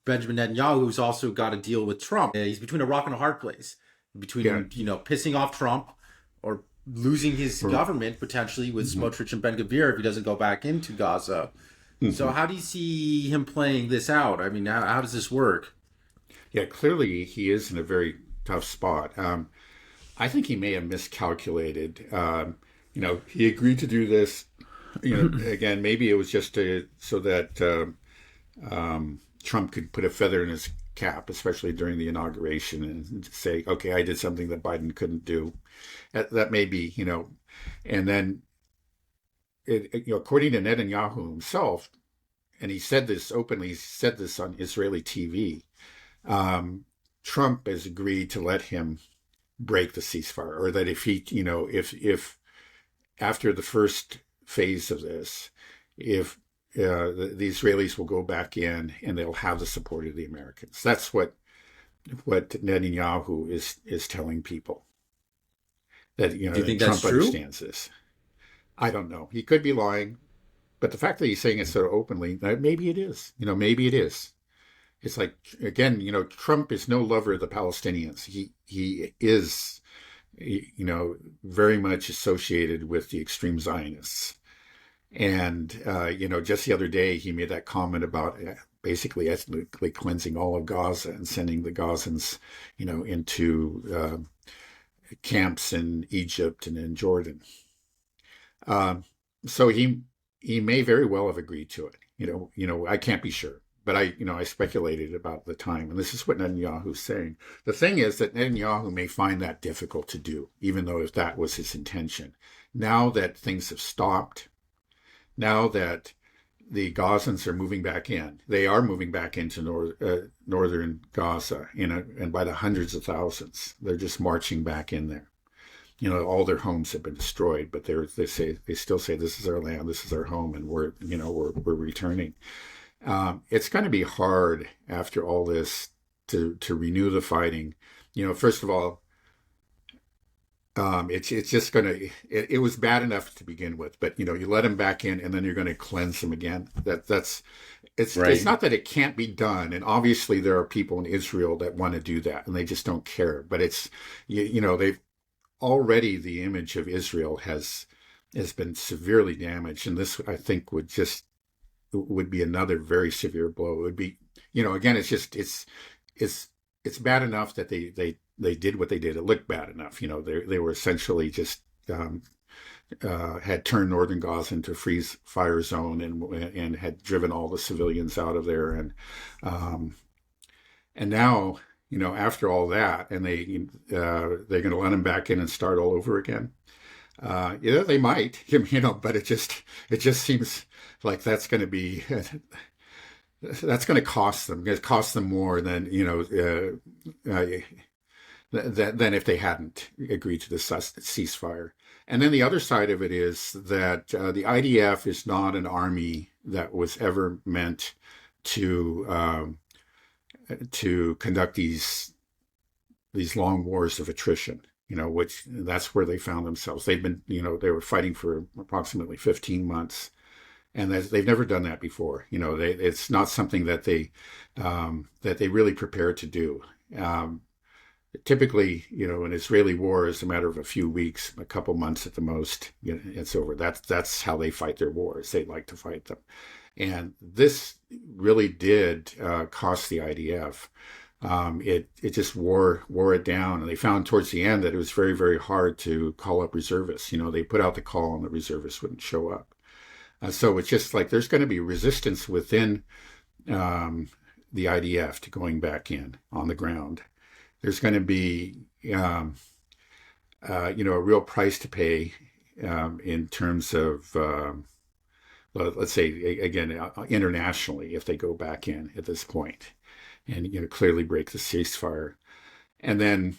Benjamin Netanyahu, who's also got to deal with Trump. He's between a rock and a hard place, between Yeah. pissing off Trump or losing his Or- government potentially with Mhm. Smotrich and Ben Gvir if he doesn't go back into Gaza. So Mhm. how do you see him playing this out? I mean, how does this work? Yeah, clearly he is in a very tough spot. I think he may have miscalculated. He agreed to do this. Again, maybe it was just so that Trump could put a feather in his cap, especially during the inauguration, and say, "Okay, I did something that Biden couldn't do." That may be, and then, according to Netanyahu himself, and he said this openly. He said this on Israeli TV. Trump has agreed to let him break the ceasefire, or that if he, if after the first phase of this, if the Israelis will go back in and they'll have the support of the Americans. That's what Netanyahu is telling people. That Do you think that's Trump true? understands this. I don't know. He could be lying, but the fact that he's saying it so openly, maybe it is. Maybe it is. It's like, again, Trump is no lover of the Palestinians. He is, very much associated with the extreme Zionists. And, just the other day, he made that comment about basically ethnically cleansing all of Gaza and sending the Gazans, into camps in Egypt and in Jordan. So he may very well have agreed to it. I can't be sure. But I speculated about the time, and this is what Netanyahu's saying. The thing is that Netanyahu may find that difficult to do, even though if that was his intention. Now that things have stopped, now that the Gazans are moving back in, they are moving back into northern Gaza, and by the hundreds of thousands, they're just marching back in there. All their homes have been destroyed, but they still say this is our land, this is our home, and we're returning. It's going to be hard after all this to renew the fighting. First of all, it's just going to. It was bad enough to begin with, but you let them back in, and then you're going to cleanse them again. It's Right. not that it can't be done, and obviously there are people in Israel that want to do that, and they just don't care. But it's they've already, the image of Israel has been severely damaged, and this I think would be another very severe blow. It would be, again, it's bad enough that they did what they did. It looked bad enough. They were essentially just had turned northern Gaza into a freeze fire zone and had driven all the civilians out of there. And now, after all that, and they're going to let them back in and start all over again. They might, but it just seems like that's going to cost them. It costs them more than than if they hadn't agreed to the ceasefire. And then the other side of it is that the IDF is not an army that was ever meant to conduct these long wars of attrition. Which that's where they found themselves. They've been, they were fighting for approximately 15 months, and they've never done that before. It's not something that they really prepared to do. Typically, an Israeli war is a matter of a few weeks, a couple months at the most. It's over. That's how they fight their wars. They like to fight them, and this really did cost the IDF. It just wore it down, and they found towards the end that it was very, very hard to call up reservists. They put out the call and the reservists wouldn't show up. So it's just like there's going to be resistance within the IDF to going back in on the ground. There's going to be a real price to pay in terms of let's say again internationally if they go back in at this point. And clearly break the ceasefire, and then,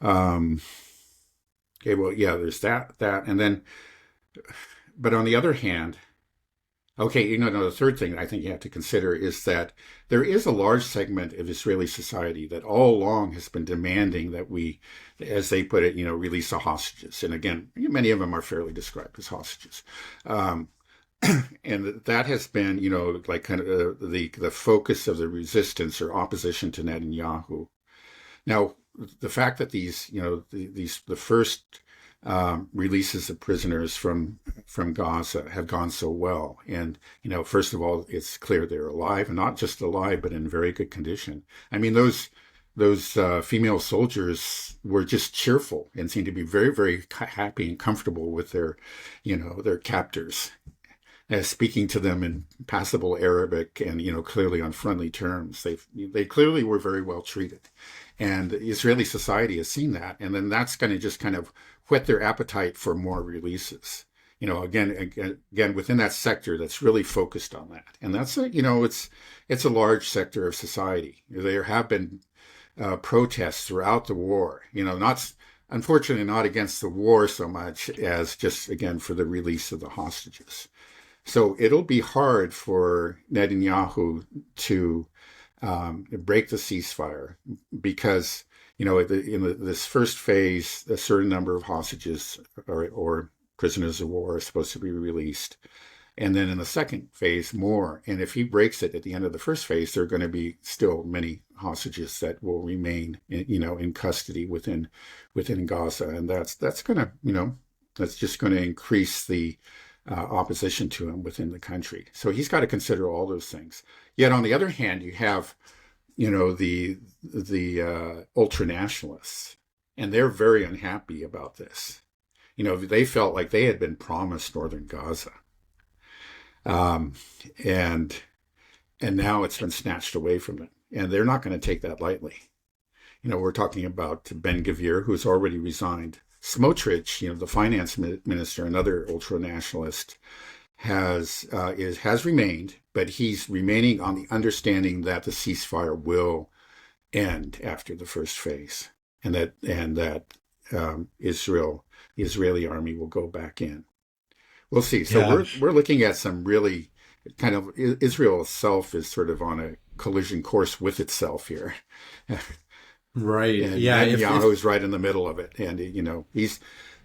okay, well, yeah, there's that, and then, but on the other hand, okay, the third thing I think you have to consider is that there is a large segment of Israeli society that all along has been demanding that we, as they put it, release the hostages, and again, many of them are fairly described as hostages. And that has been, like kind of the focus of the resistance or opposition to Netanyahu. Now, the fact that the first releases of prisoners from Gaza have gone so well, and first of all, it's clear they're alive, and not just alive, but in very good condition. I mean, those female soldiers were just cheerful and seemed to be very, very happy and comfortable with their captors, speaking to them in passable Arabic and clearly on friendly terms. They clearly were very well treated, and Israeli society has seen that, and then that's going to just kind of whet their appetite for more releases. Again, within that sector that's really focused on that, and that's it's a large sector of society. There have been protests throughout the war. Unfortunately, not against the war so much as just again for the release of the hostages. So it'll be hard for Netanyahu to break the ceasefire because, in this first phase, a certain number of hostages or prisoners of war are supposed to be released. And then in the second phase, more. And if he breaks it at the end of the first phase, there are going to be still many hostages that will remain, in custody within Gaza. And that's going to, that's just going to increase the opposition to him within the country. So he's got to consider all those things. Yet on the other hand, you have, the ultra-nationalists, and they're very unhappy about this. They felt like they had been promised northern Gaza. And now it's been snatched away from them, and they're not going to take that lightly. We're talking about Ben-Gvir, who's already resigned. Smotrich, the finance minister, another ultra-nationalist, has remained, but he's remaining on the understanding that the ceasefire will end after the first phase, and that the Israeli army will go back in. We'll see. So we're looking at some really kind of Israel itself is sort of on a collision course with itself here. Right. And yeah. Netanyahu's right in the middle of it. And, he's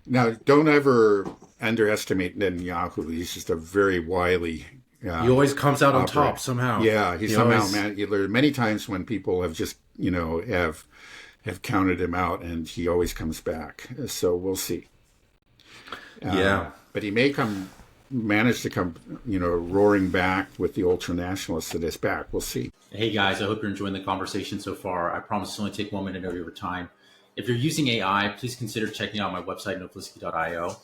now don't ever underestimate Netanyahu. He's just a very wily. He always comes out on top somehow. Yeah. There are many times when people have just, have counted him out, and he always comes back. So we'll see. But he may manage to come, roaring back with the ultra-nationalists at his back. We'll see. Hey guys, I hope you're enjoying the conversation so far. I promise to only take 1 minute of your time. If you're using AI, please consider checking out my website, novlisky.io.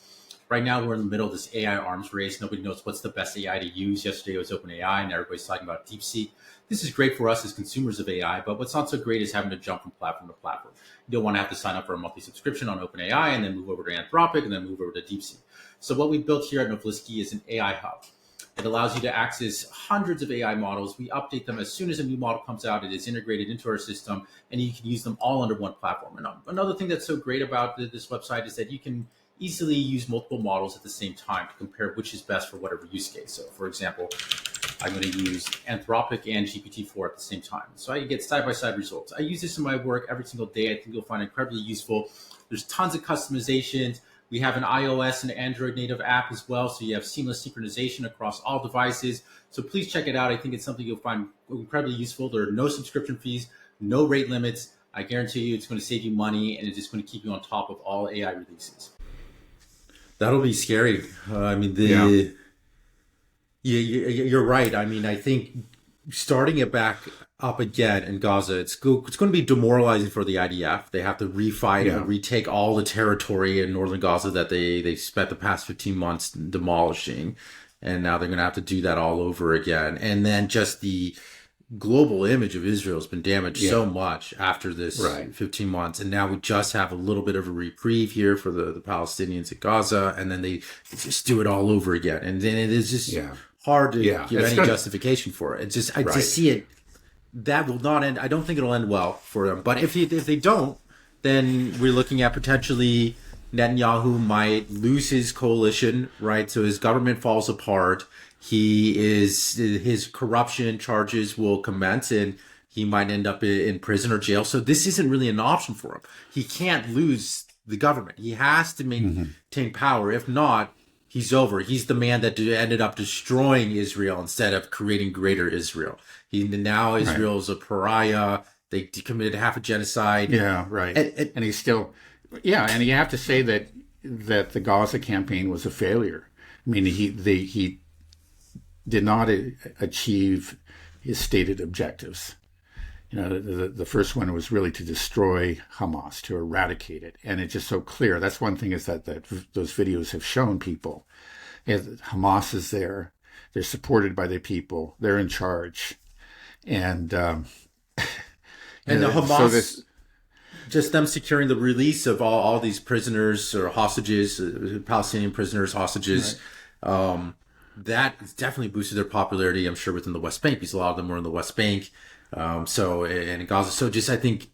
Right now, we're in the middle of this AI arms race. Nobody knows what's the best AI to use. Yesterday was OpenAI, and everybody's talking about DeepSeek. This is great for us as consumers of AI, but what's not so great is having to jump from platform to platform. You don't want to have to sign up for a monthly subscription on OpenAI and then move over to Anthropic and then move over to DeepSeek. So what we built here at Novlisky is an AI hub. It allows you to access hundreds of AI models. We update them as soon as a new model comes out. It is integrated into our system, and you can use them all under one platform. And another thing that's so great about this website is that you can easily use multiple models at the same time to compare which is best for whatever use case. So for example, I'm going to use Anthropic and GPT-4 at the same time. So I get side-by-side results. I use this in my work every single day. I think you'll find it incredibly useful. There's tons of customizations. We have an iOS and Android native app as well. So you have seamless synchronization across all devices. So please check it out. I think it's something you'll find incredibly useful. There are no subscription fees, no rate limits. I guarantee you it's going to save you money, and it's just going to keep you on top of all AI releases. That'll be scary. You're right. I mean, I think starting it back up again in Gaza, it's going to be demoralizing for the IDF. They have to refight and retake all the territory in northern Gaza that they spent the past 15 months demolishing. And now they're going to have to do that all over again. And then just the global image of Israel has been damaged so much after this 15 months. And now we just have a little bit of a reprieve here for the Palestinians at Gaza. And then they just do it all over again. And then it is just hard to give any justification for it. It's just, I just see it. That will not end. I don't think it'll end well for them. But if they don't, then we're looking at potentially Netanyahu might lose his coalition, right? So his government falls apart. His corruption charges will commence, and he might end up in prison or jail. So this isn't really an option for him. He can't lose the government. He has to maintain power. If not, He's over. He's the man that ended up destroying Israel instead of creating greater Israel. Now Right. Israel is a pariah. They committed half a genocide. Yeah, right. And he's still, yeah, and you have to say that the Gaza campaign was a failure. I mean, he did not achieve his stated objectives. The first one was really to destroy Hamas, to eradicate it, and it's just so clear. That's one thing is that those videos have shown people. Hamas is there, they're supported by the people, they're in charge, and And the so Hamas, just them securing the release of all these prisoners or hostages, Palestinian prisoners, hostages, that definitely boosted their popularity, I'm sure, within the West Bank, because a lot of them were in the West Bank. So, and in Gaza. So just, I think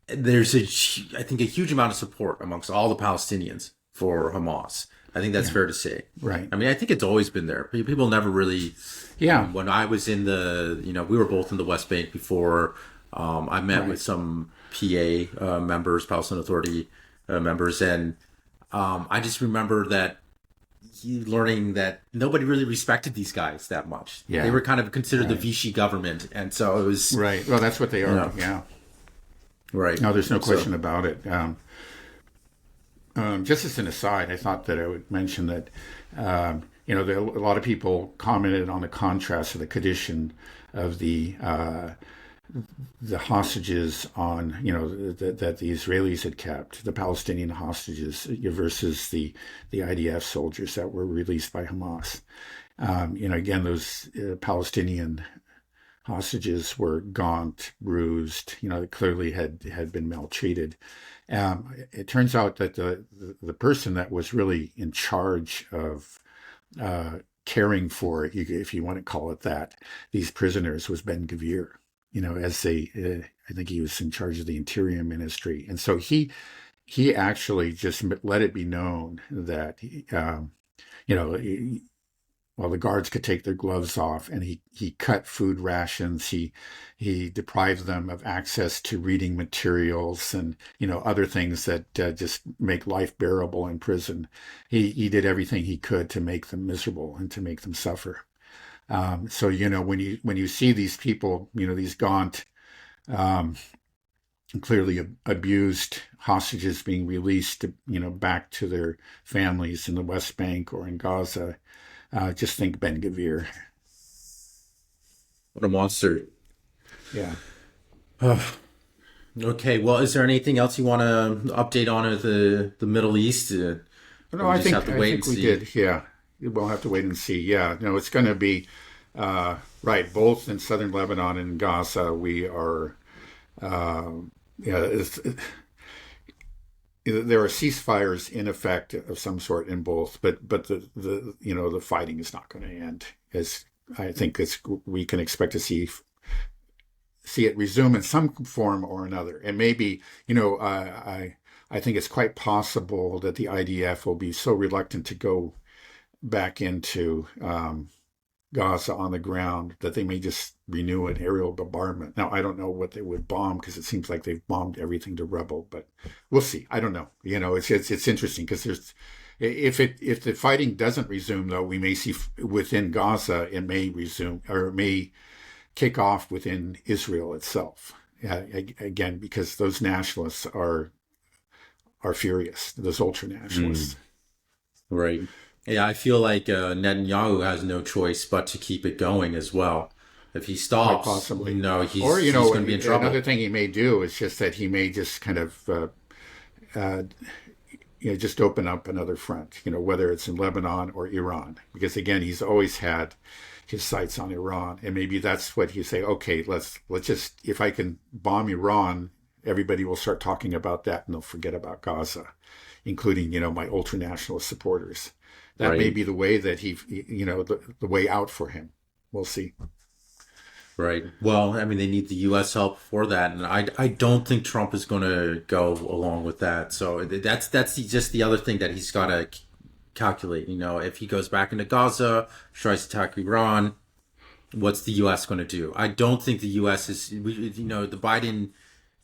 there's I think a huge amount of support amongst all the Palestinians for Hamas. I think that's fair to say. right, I mean, I think it's always been there. People never really, yeah, when I was in we were both in the West Bank before. I met right, with some PA members, Palestinian Authority members, and I just remember that learning that nobody really respected these guys that much. yeah, They were kind of considered the right, Vichy government, and so it was right. Well, that's what they are. Yeah, right. no, there's no So, question about it. Just as an aside, I thought that I would mention that a lot of people commented on the contrast of the condition of the hostages on that the Israelis had kept, the Palestinian hostages versus the IDF soldiers that were released by Hamas. Again, those Palestinian hostages were gaunt, bruised. Clearly had been maltreated. It turns out that the person that was really in charge of caring for, if you want to call it that, these prisoners was Ben-Gvir. I think he was in charge of the Interior Ministry, and so he actually just let it be known that the guards could take their gloves off, and he cut food rations. He deprived them of access to reading materials and other things that just make life bearable in prison. He did everything he could to make them miserable and to make them suffer. So when you see these people, these gaunt, clearly abused hostages being released, back to their families in the West Bank or in Gaza, just think Ben-Gvir. what a monster. Yeah. Okay, well, is there anything else you want to update on the Middle East? No, We I just think have to wait and we see. did. Yeah, we'll have to wait and see. Yeah, no, it's going to be right. Both in southern Lebanon and Gaza, we are. Yeah, there are ceasefires in effect of some sort in both, but the fighting is not going to end. As I think we can expect to see it resume in some form or another, and maybe I think it's quite possible that the IDF will be so reluctant to go back into Gaza on the ground that they may just renew an aerial bombardment. Now, I don't know what they would bomb because it seems like they've bombed everything to rubble, but we'll see. I don't know. It's interesting because if the fighting doesn't resume, though, we may see within Gaza it may resume, or it may kick off within Israel itself. Again, because those nationalists are furious. Those ultra-nationalists. Right. Yeah, I feel like Netanyahu has no choice but to keep it going as well. If he Quite stops, possibly. he's going to be in trouble. Another thing he may do is just that he may just kind of just open up another front, whether it's in Lebanon or Iran, because again, he's always had his sights on Iran, and maybe that's what he say. Okay, let's just, if I can bomb Iran, everybody will start talking about that, and they'll forget about Gaza, including my ultra-nationalist supporters. That may Right. be the way that the way out for him. We'll see. Right. Well, I mean, they need the U.S. help for that, and I don't think Trump is going to go along with that. So that's just the other thing that he's got to calculate. If he goes back into Gaza, tries to attack Iran, what's the U.S. going to do? I don't think the U.S. is. The Biden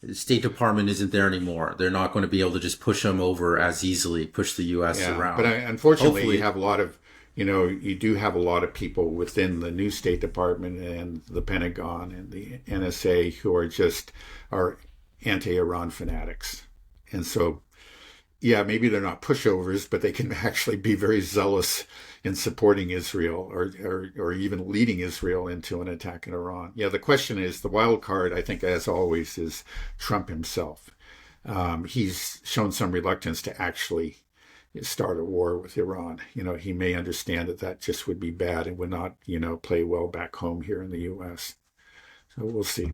The State Department isn't there anymore. They're not going to be able to just push them over as easily, push the U.S. Yeah, but around. unfortunately, you Hopefully, have a lot of, you do have a lot of people within the new State Department and the Pentagon and the NSA who are anti-Iran fanatics, and so yeah, maybe they're not pushovers, but they can actually be very zealous in supporting Israel or even leading Israel into an attack in Iran. Yeah, the question is the wild card, I think, as always, is Trump himself. He's shown some reluctance to actually start a war with Iran. He may understand that that just would be bad and would not, play well back home here in the U.S. So we'll see.